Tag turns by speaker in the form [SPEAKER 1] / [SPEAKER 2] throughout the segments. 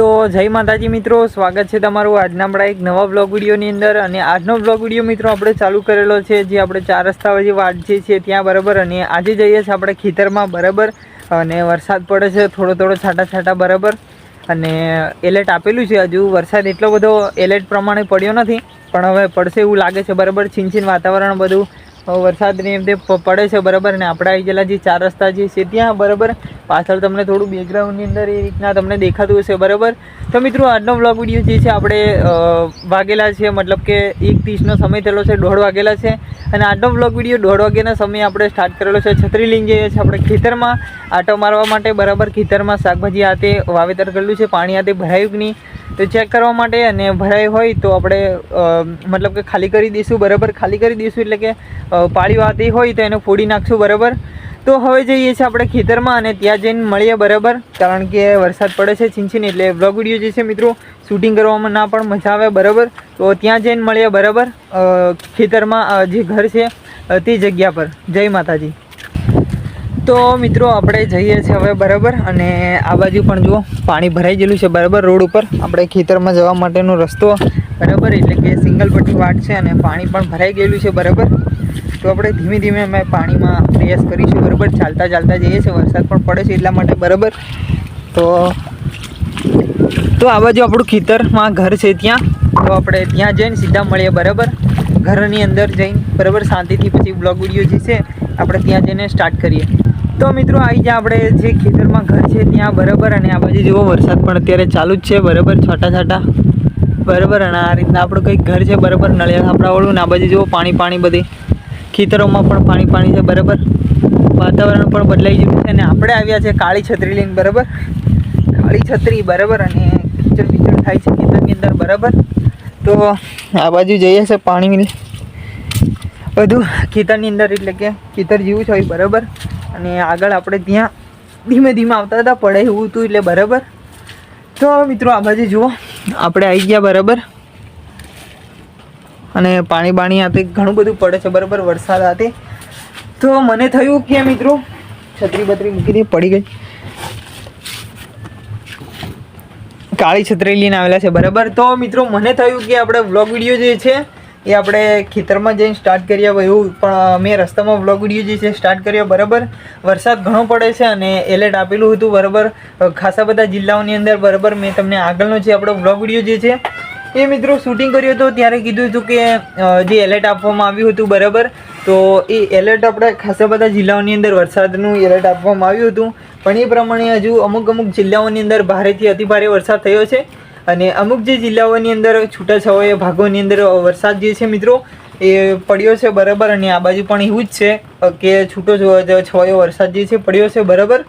[SPEAKER 1] તો જય માતાજી મિત્રો, સ્વાગત છે તમારું આજના આપણા એક નવા બ્લોગ વિડીયોની અંદર। અને આજનો બ્લોગ વિડીયો મિત્રો આપણે ચાલુ કરેલો છે જે આપણે 4 રસ્તા વચ્ચે વાંચીએ છીએ ત્યાં બરાબર। અને આજે જઈએ છીએ આપણે ખેતરમાં બરાબર। અને વરસાદ પડે છે થોડો થોડો છાંટા છાંટા બરાબર। અને એલર્ટ આપેલું છે, હજુ વરસાદ એટલો બધો એલર્ટ પ્રમાણે પડ્યો નથી પણ હવે પડશે એવું લાગે છે બરાબર। છીનછીન વાતાવરણ બધું વરસાદની એમ પડે છે બરાબર। અને આપણે આવી ગયેલા જે 4 રસ્તા જે છે ત્યાં બરાબર। પાછળ તમને થોડું બેકગ્રાઉન્ડની અંદર એ રીતના તમને દેખાતું હશે બરાબર। તો મિત્રો આજનો વ્લોગ વિડીયો જે છે આપણે વાગેલા છે મતલબ કે 1:30નો સમય થયેલો છે, 1:30 વાગેલા છે। અને આજનો વ્લોગ વિડીયો 1:30 વાગ્યાના સમયે આપણે સ્ટાર્ટ કરેલો છે। છત્રી લઈને જઈએ છીએ આપણે ખેતરમાં આટો મારવા માટે બરાબર। ખેતરમાં શાકભાજી આતે વાવેતર કરેલું છે, પાણી આતે ભરાયું કે નહીં તો ચેક કરવા માટે। અને ભરાયું હોય તો આપણે મતલબ કે ખાલી કરી દઈશું બરાબર। ખાલી કરી દઈશું એટલે કે પાળી વાતી હોય તો એને ફોડી નાખશું બરાબર। તો હવે જઈએ છીએ આપણે ખેતરમાં અને ત્યાં જઈને મળીએ બરાબર, કારણ કે વરસાદ પડે છે છીનછીન એટલે વ્લોગ વિડીયો જે છે મિત્રો શૂટિંગ કરવામાં ના પણ મજા આવે બરાબર। તો ત્યાં જઈને મળીએ બરાબર, ખેતરમાં જે ઘર છે તે જગ્યા પર। જય માતાજી। તો મિત્રો આપણે જઈએ છીએ હવે બરાબર। અને આ બાજુ પણ જુઓ પાણી ભરાઈ ગયેલું છે બરાબર રોડ ઉપર, આપણે ખેતરમાં જવા માટેનો રસ્તો બરાબર એટલે કે સિંગલ પટ્ટી વાટ છે અને પાણી પણ ભરાઈ ગયેલું છે બરાબર। તો આપણે ધીમે ધીમે અમે પાણીમાં પ્રયાસ કરીશું બરાબર, ચાલતા ચાલતા જઈએ છીએ, વરસાદ પણ પડે છે એટલા માટે બરાબર। તો આ બાજુ આપણું ખેતરમાં ઘર છે ત્યાં, તો આપણે ત્યાં જઈને સીધા મળીએ બરાબર, ઘરની અંદર જઈને બરાબર શાંતિથી। પછી બ્લોગ વિડીયો જે છે આપણે ત્યાં જઈને સ્ટાર્ટ કરીએ। તો મિત્રો આવી જાય આપણે જે ખેતરમાં ઘર છે ત્યાં બરાબર। અને આ બાજુ જુઓ વરસાદ પણ અત્યારે ચાલુ જ છે બરાબર, છાંટા છાંટા બરાબર। અને આ રીતના આપણું કંઈક ઘર છે બરાબર, નળિયા થાપડાવાળું। ને આ બાજુ જુઓ પાણી પાણી બધી ખેતરોમાં પણ પાણી પાણી છે બરાબર, વાતાવરણ પણ બદલાઈ ગયું છે। અને આપણે આવ્યા છે કાળી છત્રી લઈને બરાબર, કાળી છત્રી બરાબર। અને કીચડ કીચડ થાય છે ખેતરની અંદર બરાબર। તો આ બાજુ જઈએ છે પાણી બધું ખેતરની અંદર એટલે કે ખેતર જેવું છે બરાબર। અને આગળ આપણે ત્યાં ધીમે ધીમે આવતા હતા, પડે એવું હતું એટલે બરાબર। તો મિત્રો આ બાજુ જુઓ આપણે આવી ગયા બરાબર, અને પાણી બાણી આતે ઘણું બધું પડે છે બરાબર વરસાદ આતે। તો મને થયું કે મિત્રો છત્રી બત્રી મૂકી દે, પડી ગઈ, કાળી છત્રી લઈને આવેલા છે બરાબર। તો મિત્રો મને થયું કે આપણે વ્લોગ વિડીયો જે છે એ આપણે ખેતરમાં જઈને સ્ટાર્ટ કરીએ એવું, પણ મેં રસ્તામાં વ્લોગ વિડીયો જે છે સ્ટાર્ટ કર્યો બરાબર। વરસાદ ઘણો પડે છે અને એલર્ટ આપેલું હતું બરાબર ખાસા બધા જિલ્લાઓની અંદર બરાબર। મેં તમને આગળનો જે આપણો વ્લોગ વિડીયો જે છે એ મિત્રો શૂટિંગ કર્યો હતો ત્યારે કીધું હતું કે જે એલર્ટ આપવામાં આવ્યું હતું બરાબર, તો એ એલર્ટ આપણે ખાસા બધા જિલ્લાઓની અંદર વરસાદનું એલર્ટ આપવામાં આવ્યું હતું, પણ એ પ્રમાણે હજુ અમુક જિલ્લાઓની અંદર ભારેથી અતિભારે વરસાદ થયો છે। અને અમુક જે જિલ્લાઓની અંદર છૂટાછવાયા ભાગોની અંદર વરસાદ જે છે મિત્રો એ પડ્યો છે બરાબર। અને આ બાજુ પણ એવું જ છે કે છૂટો છવાયો વરસાદ જે છે પડ્યો છે બરાબર।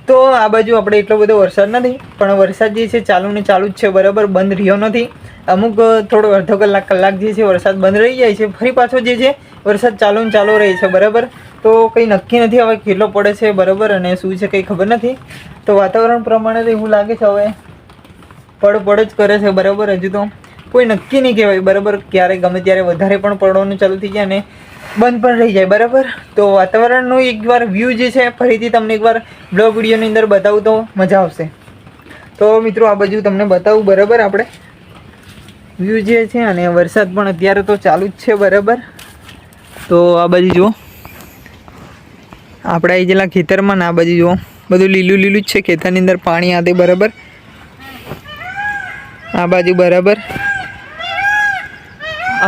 [SPEAKER 1] તો આ બાજુ આપણે એટલો બધો વરસાદ નથી, પણ વરસાદ જે છે ચાલુ ને ચાલુ જ છે બરાબર, બંધ રહ્યો નથી। અમુક થોડો અડધો કલાક જે છે વરસાદ બંધ રહી જાય છે, ફરી પાછો જે છે વરસાદ ચાલુ ને ચાલુ રહે છે બરાબર। તો કંઈ નક્કી નથી હવે કેટલો પડે છે બરાબર અને શું છે કંઈ ખબર નથી। તો વાતાવરણ પ્રમાણે તો એવું લાગે છે હવે પડ જ કરે છે બરાબર, હજુ તો કોઈ નક્કી નહીં કહેવાય બરાબર, ક્યારે ગમે ત્યારે વધારે પણ પડવાનું ચાલુ થઈ જાય અને બંધ પણ રહી જાય બરાબર। તો વાતાવરણનો એકવાર વ્યૂ જે છે ફરીથી તમને એકવાર બ્લોગ વિડીયોની અંદર બતાવું તો મજા આવશે। તો મિત્રો આ બાજુ તમને બતાવું બરાબર આપણે વ્યૂ જે છે, અને વરસાદ પણ અત્યારે તો ચાલુ જ છે બરાબર। તો આ બાજુ જુઓ આપણે આવી ગયેલા ખેતરમાં, ને આ બાજુ જુઓ બધું લીલું લીલું જ છે ખેતરની અંદર, પાણી આતે બરાબર આ બાજુ બરાબર।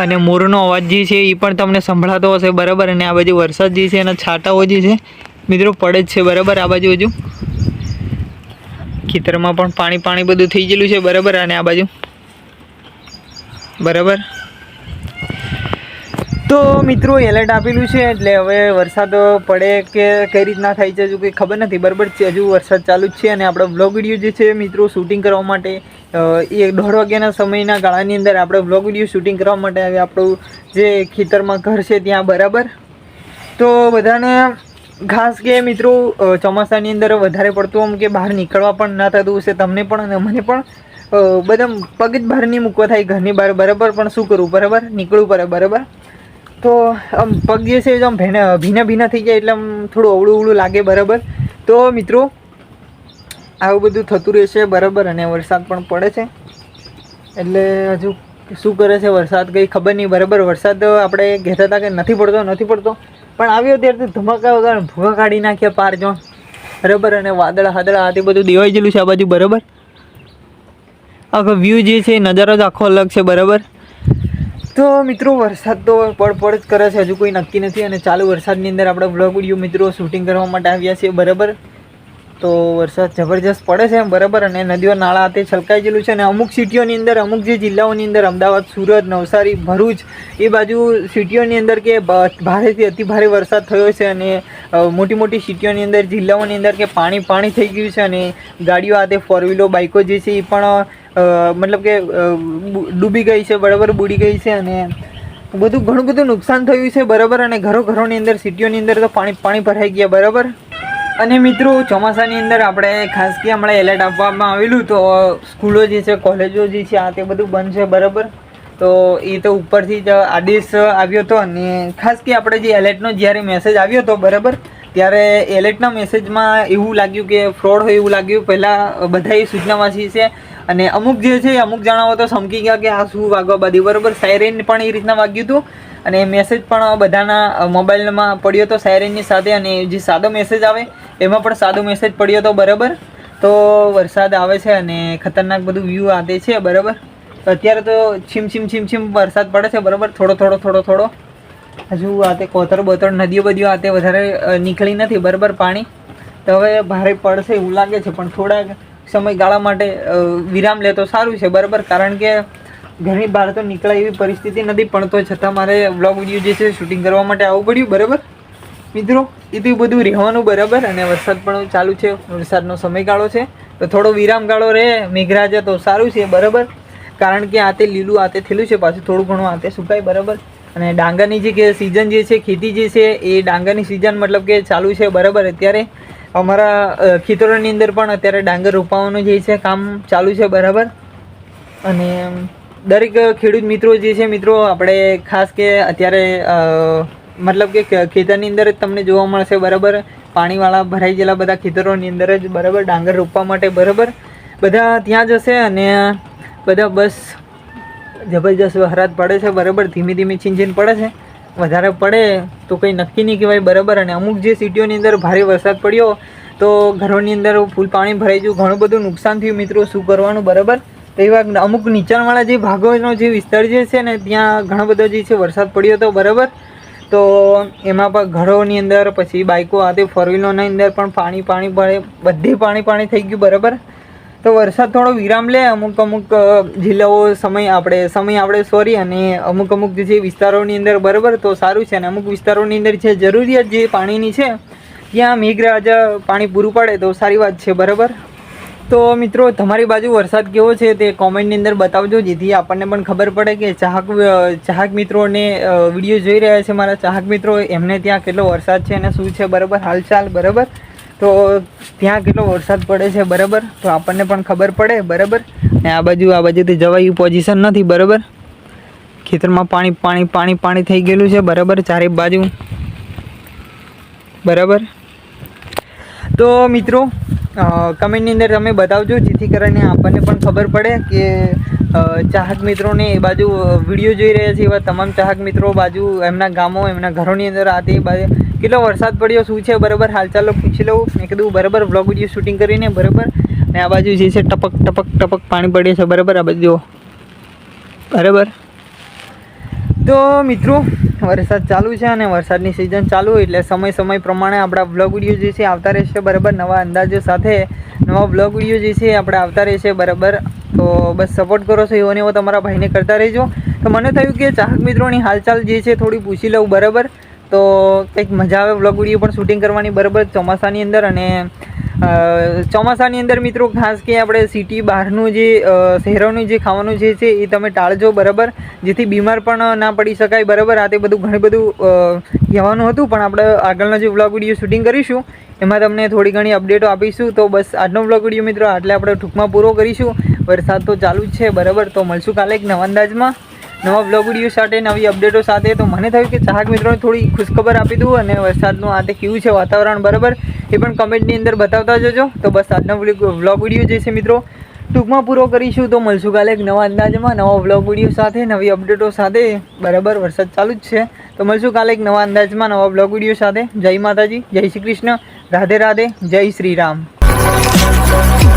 [SPEAKER 1] અને મોરનો અવાજ જે છે એ પણ તમને સંભળાતો હશે બરાબર। અને આ બાજુ વરસાદ જે છે એના છાંટાઓ જે છે મિત્રો પડે જ છે બરાબર। આ બાજુ હજુ ખેતરમાં પણ પાણી પાણી બધું થઈ ગયેલું છે બરાબર। અને આ બાજુ બરાબર, તો મિત્રો એલર્ટ આપેલું છે એટલે હવે વરસાદ પડે કે કઈ રીતના થાય છે હજુ કંઈ ખબર નથી બરાબર, હજુ વરસાદ ચાલુ જ છે। અને આપણો વ્લોગ વિડીયો જે છે મિત્રો શૂટિંગ કરવા માટે 1:30 વાગ્યાના સમયના ગાળાની અંદર આપણે વ્લોગ વિડીયો શૂટિંગ કરવા માટે આવે આપણું જે ખેતરમાં ઘર છે ત્યાં બરાબર। તો બધાને ખાસ કે મિત્રો ચોમાસાની અંદર વધારે પડતું આમ કે બહાર નીકળવા પણ ના થતું હશે તમને પણ અને મને પણ, બધા પગ જ બહાર નહીં મૂકવા થાય ઘરની બહાર બરાબર, પણ શું કરવું બરાબર, નીકળવું પડે બરાબર। તો આમ પગ જે છે આમ ભીના ભીના થઈ જાય એટલે આમ થોડું અવળું અવળું લાગે બરાબર। તો મિત્રો આવું બધું થતું રહેશે બરાબર. અને વરસાદ પણ પડે છે એટલે હજુ શું કરે છે વરસાદ કંઈ ખબર નહીં બરાબર. વરસાદ આપણે કહેતા હતા કે નથી પડતો પણ આવ્યો ત્યારે ધમાકા વગર ભૂગા કાઢી નાખ્યા પાર જો બરાબર. અને વાદળા હાથી બધું દેવાઈ ગયેલું છે આ બાજુ બરાબર. આખો વ્યૂ જે છે નજારો જ આખો અલગ છે બરાબર. તો મિત્રો વરસાદ તો પડ જ કરે છે, હજુ કોઈ નક્કી નથી. અને ચાલુ વરસાદની અંદર આપણે વ્લોગ વિડીયો મિત્રો શૂટિંગ કરવા માટે આવ્યા છીએ બરાબર. તો વરસાદ જબરજસ્ત પડે છે બરાબર. અને નદીઓ નાળા તે છલકાઈ ગયેલું છે. અને અમુક સિટીઓની અંદર, અમુક જે જિલ્લાઓની અંદર, અમદાવાદ, સુરત, નવસારી, ભરૂચ એ બાજુ સિટીઓની અંદર કે ભારેથી અતિ ભારે વરસાદ થયો છે. અને મોટી સિટીઓની અંદર, જિલ્લાઓની અંદર કે પાણી થઈ ગયું છે. અને ગાડીઓ આ તે ફોર વ્હીલો બાઇકો જે છે એ પણ મતલબ કે ડૂબી ગઈ છે બરાબર, બુડી ગઈ છે. અને ઘણું બધું નુકસાન થયું છે બરાબર. અને ઘરોની અંદર, સિટીઓની અંદર તો પાણી ભરાઈ ગયા બરાબર. અને મિત્રો ચોમાસાની અંદર આપણે ખાસ કે હમણાં એલર્ટ આપવામાં આવેલું, તો સ્કૂલો જે છે, કોલેજો જે છે આ તે બધું બંધ છે બરાબર. તો એ તો ઉપરથી જ આદેશ આવ્યો હતો. અને ખાસ કે આપણે જે એલર્ટનો જ્યારે મેસેજ આવ્યો હતો બરાબર, ત્યારે એલર્ટના મેસેજમાં એવું લાગ્યું કે ફ્રોડ હોય એવું લાગ્યું. પહેલાં બધા એ સૂચના વાંચી છે અને અમુક જે છે અમુક જણાવો તો સમકી ગયા કે આ શું વાગવા બાદી બરાબર. સાયરેન પણ એ રીતના વાગ્યું હતું. અને મેસેજ પણ બધાના મોબાઈલમાં પડ્યો હતો સાયરેનની સાથે. અને જે સાદો મેસેજ આવે એમાં પણ સાદો મેસેજ પડ્યો હતો બરાબર. તો વરસાદ આવે છે અને ખતરનાક બધું વ્યૂ આતે છે બરાબર. અત્યારે તો છીમ વરસાદ પડે છે બરાબર, થોડો. હજુ આતે કોતર નદીઓ બદીઓ આતે વધારે નીકળી નથી બરાબર પાણી. તો હવે ભારે પડશે એવું લાગે છે, પણ થોડાક સમયગાળા માટે વિરામ લે તો સારું છે બરાબર. કારણ કે ઘણી બહાર તો નીકળાય એવી પરિસ્થિતિ નથી, પણ તો છતાં મારે વ્લોગ વિડીયો જે છે શૂટિંગ કરવા માટે આવવું પડ્યું બરાબર. મિત્રો એ તો બધું રહેવાનું બરાબર. અને વરસાદ પણ ચાલુ છે, વરસાદનો સમયગાળો છે, તો થોડો વિરામગાળો રહે મેઘરાજા તો સારું છે બરાબર. કારણ કે આતે લીલું આતે થયેલું છે, પાછું થોડું ઘણું આતે સુકાય બરાબર. અને ડાંગરની જે સિઝન જે છે, ખેતી જે છે એ ડાંગરની સિઝન મતલબ કે ચાલુ છે બરાબર. અત્યારે અમારા ખેતરોની અંદર પણ અત્યારે ડાંગર રોપાવાનું જે છે કામ ચાલુ છે બરાબર. અને દરેક ખેડૂત મિત્રો જે છે મિત્રો આપણે ખાસ કે અત્યારે મતલબ કે ખેતરની અંદર જ તમને જોવા મળશે બરાબર. પાણીવાળા ભરાઈ ગયેલા બધા ખેતરોની અંદર જ બરાબર ડાંગર રોપવા માટે બરાબર બધા ત્યાં જશે. અને બધા બસ જબરજસ્ત વરસાદ પડે છે બરાબર. ધીમે છીંછીન પડે છે, વધારે પડે તો કંઈ નક્કી નહીં કહેવાય બરાબર. અને અમુક જે સિટીઓની અંદર ભારે વરસાદ પડ્યો તો ઘરોની અંદર ફૂલ પાણી ભરાઈ ગયું, ઘણું બધું નુકસાન થયું મિત્રો. શું કરવાનું બરાબર. તો એવા અમુક નીચાણવાળા જે ભાગોનો જે વિસ્તાર જે છે ને ત્યાં ઘણો બધો જે છે વરસાદ પડ્યો હતો બરાબર. તો એમાં પણ ઘરોની અંદર, પછી બાઇકો આતે ફોર વ્હીલોની અંદર પણ પાણી પડે, બધે પાણી થઈ ગયું બરાબર. તો વરસાદ થોડો વિરામ લે અમુક જિલ્લાઓ સમય આપણે અને અમુક જે વિસ્તારોની અંદર બરાબર, તો સારું છે. અને અમુક વિસ્તારોની અંદર છે જરૂરિયાત જે પાણીની છે ત્યાં મેઘરાજા પાણી પૂરું પાડે તો સારી વાત છે બરાબર. તો મિત્રો તમારી બાજુ વરસાદ કેવો છે તે કોમેન્ટની અંદર બતાવજો, જેથી આપણને પણ ખબર પડે કે ચાહક મિત્રોને વિડીયો જોઈ રહ્યા છે મારા ચાહક મિત્રો, એમને ત્યાં કેટલો વરસાદ છે અને શું છે બરાબર હાલચાલ બરાબર. તો ત્યાં કેટલો વરસાદ પડે છે બરાબર, તો આપણને પણ ખબર પડે બરાબર. અને આ બાજુથી જવાય પોઝિશન નથી બરાબર. ખેતરમાં પાણી થઈ ગયેલું છે બરાબર ચારે બાજુ બરાબર. તો મિત્રો કમેન્ટની અંદર તમે બતાવજો, જેથી કરીને આપણને પણ ખબર પડે કે ચાહક મિત્રોને એ બાજુ વિડીયો જોઈ રહ્યા છે એવા તમામ ચાહક મિત્રો બાજુ એમના ગામો, એમના ઘરોની અંદર આ તે બાજુ કેટલો વરસાદ પડ્યો શું છે બરાબર હાલચાલો પૂછી લઉં. મેં કીધું બરાબર વ્લોગ વિડીયો શૂટિંગ કરીને બરાબર. અને આ બાજુ જે છે ટપક પાણી પડે છે બરાબર આ બાજુ બરાબર. તો મિત્રો વરસાદ ચાલુ છે અને વરસાદની સિઝન ચાલુ એટલે સમય પ્રમાણે આપણા વ્લોગ વિડીયો જે છે આવતા રહેશે બરાબર. નવા અંદાજો સાથે નવા વ્લોગ વિડીયો જે છે આપણે આવતા રહેશે બરાબર. તો બસ સપોર્ટ કરો છો એવો ને એવો તમારા ભાઈને કરતા રહેજો. તો મને થયું કે ચાહક મિત્રોની હાલચાલ જે છે થોડી પૂછી લઉં બરાબર. તો કંઈક મજા આવે વ્લોગ વિડીયો પણ શૂટિંગ કરવાની બરાબર ચોમાસાની અંદર. અને ચોમાસાની અંદર મિત્રો ખાસ કે આપણે સિટી બહારનું જે શહેરોનું જે ખાવાનું જે છે એ તમે ટાળજો બરાબર, જેથી બીમાર પણ ના પડી શકાય બરાબર. આ તે ઘણું બધું કહેવાનું હતું, પણ આપણે આગળનો જે વ્લોગ વિડીયો શૂટિંગ કરીશું એમાં તમને થોડી ઘણી અપડેટો આપીશું. તો બસ આજનો વ્લોગ વિડીયો મિત્રો આટલે આપણે ટૂંકમાં પૂરો કરીશું. વરસાદ તો ચાલુ જ છે બરાબર. તો મળશું કાલે એક નવા અંદાજમાં નવા વ્લોગ વિડીયો સાથે, નવી અપડેટો સાથે. તો મને થયું કે ચાહક મિત્રોને થોડી ખુશખબર આપી દઉં અને વરસાદનું આ તે કેવું છે વાતાવરણ બરાબર, એ પણ કમેન્ટની અંદર બતાવતા જજો. તો બસ આજનો વ્લોગ વિડીયો જે છે મિત્રો ટૂંકમાં પૂરો કરીશું. તો મળશું કાલે એક નવા અંદાજમાં નવા વ્લોગ વિડીયો સાથે, નવી અપડેટો સાથે. બરાબર, વરસાદ ચાલુ જ છે. તો મળશું કાલે એક નવા અંદાજમાં નવા વ્લોગ વિડીયો સાથે. જય માતાજી, જય શ્રી કૃષ્ણ, રાધે રાધે, જય શ્રી રામ.